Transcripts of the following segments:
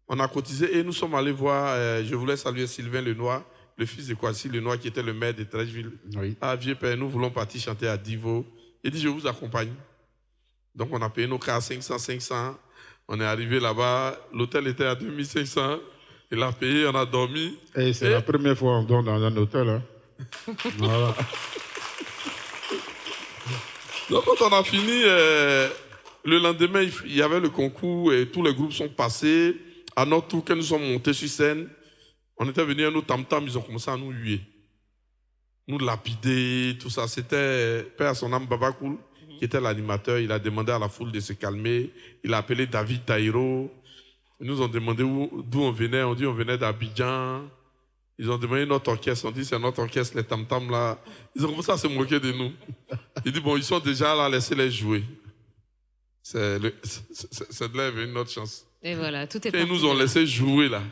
On a cotisé et nous sommes allés voir, je voulais saluer Sylvain Lenoir, le fils de Kwasi Lenoir qui était le maire de Trècheville. Oui. Ah, vieux père, nous voulons partir chanter à Divo. Il dit, je vous accompagne. Donc on a payé nos cas à 500. On est arrivé là-bas, l'hôtel était à 2500. Il a payé, on a dormi. Et c'est la première fois qu'on dort dans un hôtel. Hein. Voilà. Donc quand on a fini, le lendemain, il y avait le concours et tous les groupes sont passés. À notre tour, quand nous sommes montés sur scène, on était venus à nos tam-tam, ils ont commencé à nous huer. Nous lapider, tout ça. C'était Père à son âme Babakoul, qui était l'animateur. Il a demandé à la foule de se calmer. Il a appelé David Taïro. Ils nous ont demandé d'où on venait. On dit on venait d'Abidjan. Ils ont demandé notre orchestre. On dit c'est notre orchestre, les tam-tam là. Ils ont commencé à se moquer de nous. Il dit bon, ils sont déjà là, laissez-les jouer. C'est de là est notre chance. Et voilà, tout est parti. Ils nous ont laissé jouer là.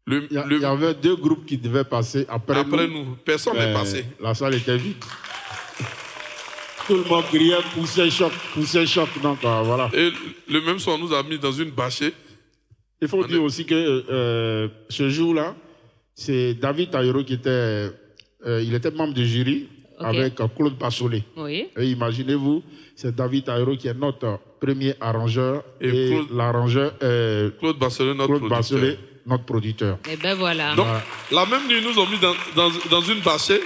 Il y avait 2 groupes qui devaient passer après nous. Personne n'est passé. La salle était vide. Tout le monde criait, poussait choc. Donc voilà. Et le même soir, on nous a mis dans une bâchée. Il faut dire aussi que ce jour-là, c'est David Taïro qui était, il était membre du jury avec Claude Bassolé. Oui. Et imaginez-vous, c'est David Taïro qui est notre premier arrangeur et l'arrangeur Claude Bassolé, notre producteur. Et ben voilà. Donc, la même nuit, ils nous ont mis dans une bâchée.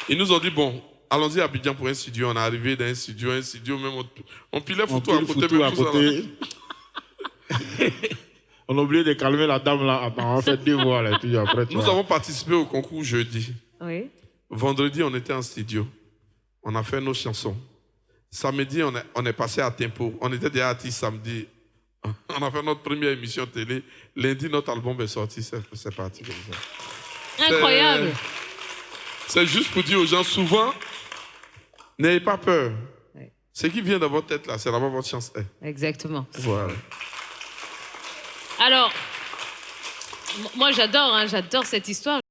Ils nous ont dit, bon, allons-y à Abidjan pour un studio. On est arrivé dans un studio, même on pilait photo à côté. On a oublié de calmer la dame là. Attends, on fait 2 voix là. Puis après, nous avons participé au concours jeudi. Oui. Vendredi, on était en studio. On a fait nos chansons. Samedi, on est passé à Tempo. On était des artistes samedi. On a fait notre première émission télé. Lundi, notre album est sorti. C'est parti comme ça. Incroyable. C'est juste pour dire aux gens, souvent, n'ayez pas peur. Oui. Ce qui vient dans votre tête là, c'est là-bas votre chance est. Exactement. Voilà. Alors, moi j'adore cette histoire.